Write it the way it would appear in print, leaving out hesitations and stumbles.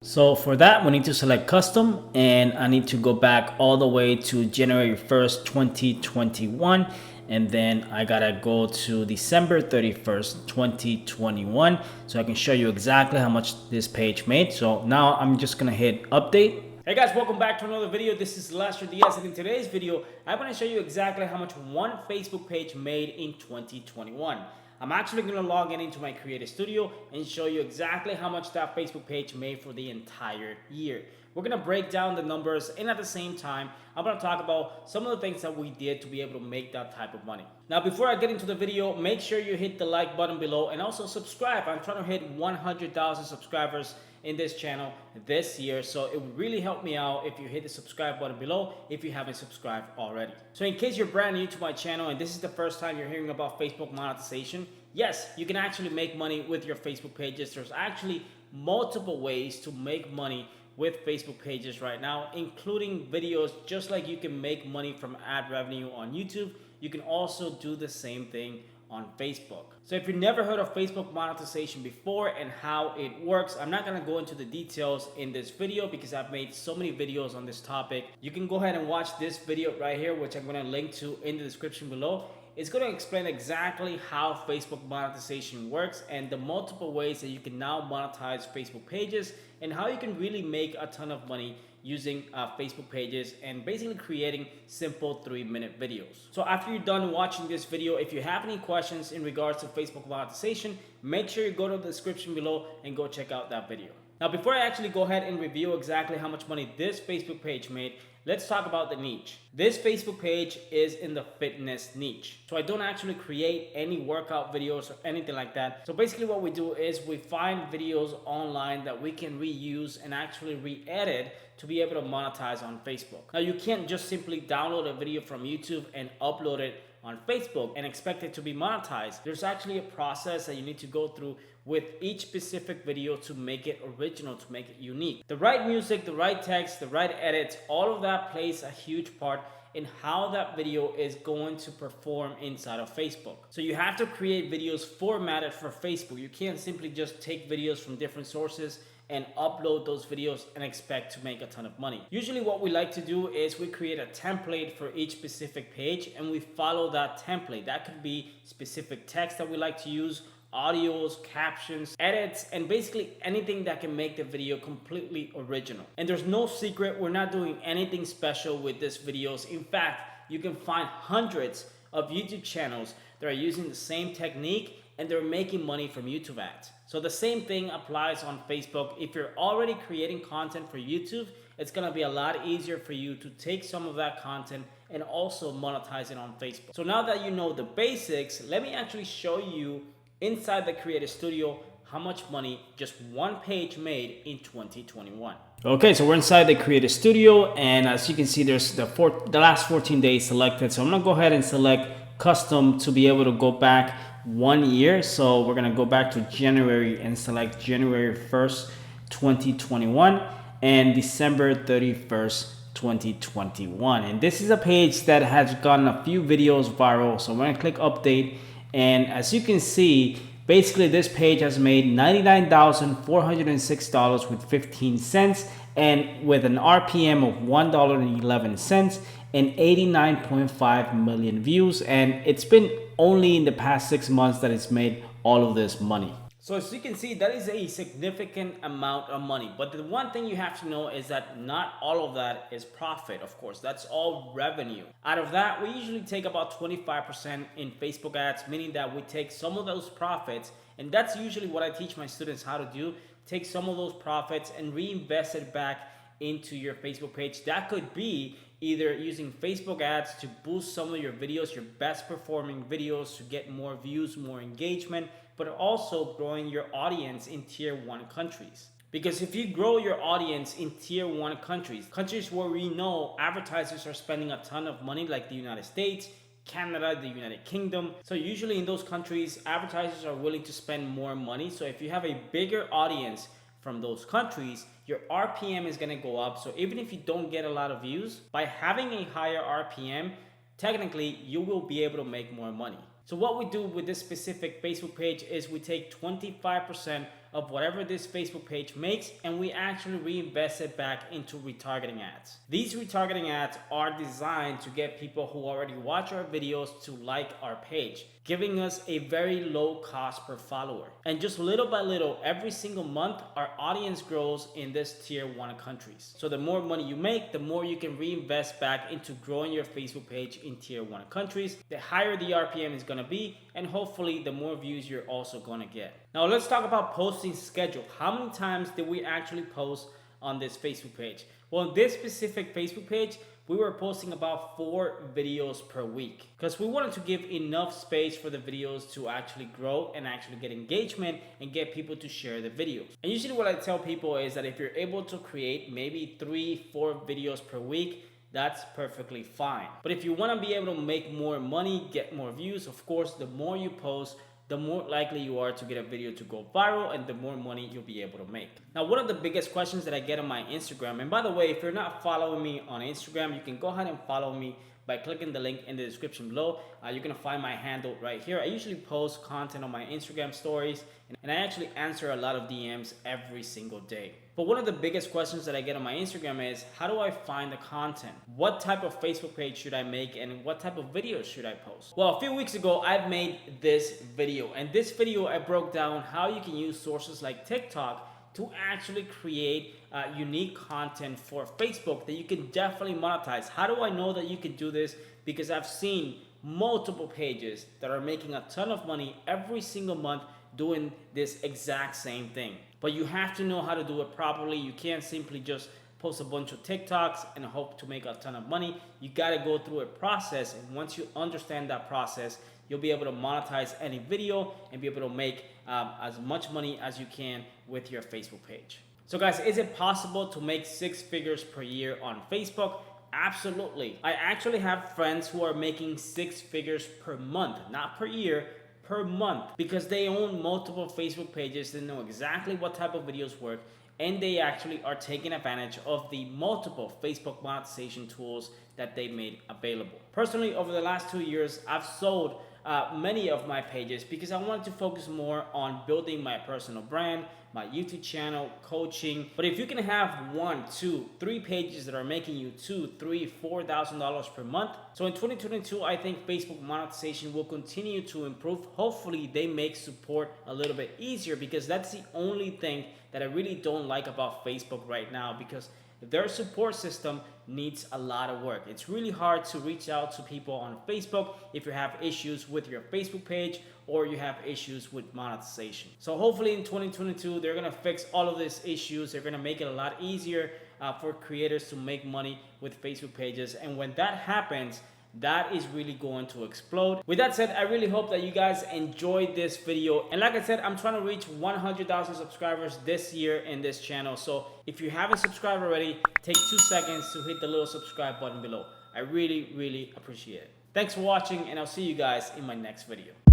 So for that, we need to select custom, and I need to go back all the way to January 1st, 2021. And then I gotta go to December 31st, 2021. So I can show you exactly how much this page made. So now I'm just gonna hit update. Hey guys, welcome back to another video. This is Lester Diaz, and in today's video, I'm gonna show you exactly how much one Facebook page made in 2021. I'm actually going to log into my Creative Studio and show you exactly how much that Facebook page made for the entire year. We're going to break down the numbers, and at the same time, I'm going to talk about some of the things that we did to be able to make that type of money. Now, before I get into the video, make sure you hit the like button below and also subscribe. I'm trying to hit 100,000 subscribers in this channel this year, so it would really help me out if you hit the subscribe button below if you haven't subscribed already. So in case you're brand new to my channel and this is the first time you're hearing about Facebook monetization, yes, you can actually make money with your Facebook pages. There's actually multiple ways to make money with Facebook pages right now, including videos. Just like you can make money from ad revenue on YouTube, you can also do the same thing on Facebook. So if you've never heard of Facebook monetization before and how it works, I'm not gonna go into the details in this video because I've made so many videos on this topic. You can go ahead and watch this video right here, which I'm gonna link to in the description below. It's going to explain exactly how Facebook monetization works and the multiple ways that you can now monetize Facebook pages and how you can really make a ton of money using Facebook pages and basically creating simple 3-minute videos. So after you're done watching this video, if you have any questions in regards to Facebook monetization, make sure you go to the description below and go check out that video. Now, before I actually go ahead and review exactly how much money this Facebook page made, let's talk about the niche. This Facebook page is in the fitness niche. So I don't actually create any workout videos or anything like that. So basically what we do is we find videos online that we can reuse and actually re-edit to be able to monetize on Facebook. Now, you can't just simply download a video from YouTube and upload it on Facebook and expect it to be monetized. There's actually a process that you need to go through with each specific video to make it original, to make it unique. The right music, the right text, the right edits, all of that plays a huge part in how that video is going to perform inside of Facebook. So you have to create videos formatted for Facebook. You can't simply just take videos from different sources and upload those videos and expect to make a ton of money. Usually what we like to do is we create a template for each specific page and we follow that template. That could be specific text that we like to use, audios, captions, edits, and basically anything that can make the video completely original. And there's no secret, we're not doing anything special with these videos. In fact, you can find hundreds of YouTube channels that are using the same technique and they're making money from YouTube ads. So the same thing applies on Facebook. If you're already creating content for YouTube, it's gonna be a lot easier for you to take some of that content and also monetize it on Facebook. So now that you know the basics, let me actually show you inside the Creative Studio how much money just one page made in 2021. Okay, so we're inside the Creative Studio, and as you can see, there's the last 14 days selected. So I'm gonna go ahead and select custom to be able to go back 1 year. So we're gonna go back to January and select January 1st, 2021 and December 31st, 2021. And this is a page that has gotten a few videos viral. So I'm gonna click update. And as you can see, basically this page has made $99,406 with 15 cents and with an RPM of $1.11 and 89.5 million views. And it's been only in the past 6 months that it's made all of this money. So as you can see, that is a significant amount of money. But the one thing you have to know is that not all of that is profit, of course. That's all revenue. Out of that, we usually take about 25% in Facebook ads, meaning that we take some of those profits, and that's usually what I teach my students how to do. Take some of those profits and reinvest it back into your Facebook page. That could be either using Facebook ads to boost some of your videos, your best performing videos, to get more views, more engagement, but also growing your audience in tier 1 countries. Because if you grow your audience in tier 1 countries, countries where we know advertisers are spending a ton of money, like the United States, Canada, the United Kingdom. So usually in those countries, advertisers are willing to spend more money. So if you have a bigger audience from those countries, your RPM is gonna go up. So even if you don't get a lot of views, by having a higher RPM, technically you will be able to make more money. So what we do with this specific Facebook page is we take 25% of whatever this Facebook page makes, and we actually reinvest it back into retargeting ads. These retargeting ads are designed to get people who already watch our videos to like our page, giving us a very low cost per follower. And just little by little, every single month, our audience grows in this tier 1 countries. So the more money you make, the more you can reinvest back into growing your Facebook page in tier 1 countries. The higher the RPM is gonna be, and hopefully the more views you're also gonna get. Now let's talk about posting schedule. How many times did we actually post on this Facebook page? Well, this specific Facebook page, we were posting about 4 videos per week because we wanted to give enough space for the videos to actually grow and actually get engagement and get people to share the videos. And usually what I tell people is that if you're able to create maybe 3-4 videos per week, that's perfectly fine. But if you want to be able to make more money, get more views, of course, the more you post, the more likely you are to get a video to go viral and the more money you'll be able to make. Now, one of the biggest questions that I get on my Instagram, and by the way, if you're not following me on Instagram, you can go ahead and follow me by clicking the link in the description below. You're gonna find my handle right here. I usually post content on my Instagram stories, and I actually answer a lot of DMs every single day. But one of the biggest questions that I get on my Instagram is, how do I find the content? What type of Facebook page should I make, and what type of videos should I post? Well, a few weeks ago, I made this video, and this video I broke down how you can use sources like TikTok to actually create unique content for Facebook that you can definitely monetize. How do I know that you can do this? Because I've seen multiple pages that are making a ton of money every single month doing this exact same thing. But you have to know how to do it properly. You can't simply just post a bunch of TikToks and hope to make a ton of money. You got to go through a process, and once you understand that process, you'll be able to monetize any video and be able to make as much money as you can with your Facebook page. So guys, is it possible to make 6 figures per year on Facebook? Absolutely. I actually have friends who are making 6 figures per month, not per year, per month, because they own multiple Facebook pages. They know exactly what type of videos work, and they actually are taking advantage of the multiple Facebook monetization tools that they made available. Personally, over the last 2 years, I've sold many of my pages because I wanted to focus more on building my personal brand, my YouTube channel, coaching. But if you can have 1, 2, 3 pages that are making you $2,000, $3,000, $4,000 per month. So in 2022, I think Facebook monetization will continue to improve. Hopefully they make support a little bit easier, because that's the only thing that I really don't like about Facebook right now, because their support system needs a lot of work. It's really hard to reach out to people on Facebook if you have issues with your Facebook page or you have issues with monetization. So hopefully in 2022, they're gonna fix all of these issues. They're gonna make it a lot easier for creators to make money with Facebook pages. And when that happens, that is really going to explode. With that said, I really hope that you guys enjoyed this video. And like I said, I'm trying to reach 100,000 subscribers this year in this channel. So if you haven't subscribed already, take 2 seconds to hit the little subscribe button below. I really, really appreciate it. Thanks for watching, and I'll see you guys in my next video.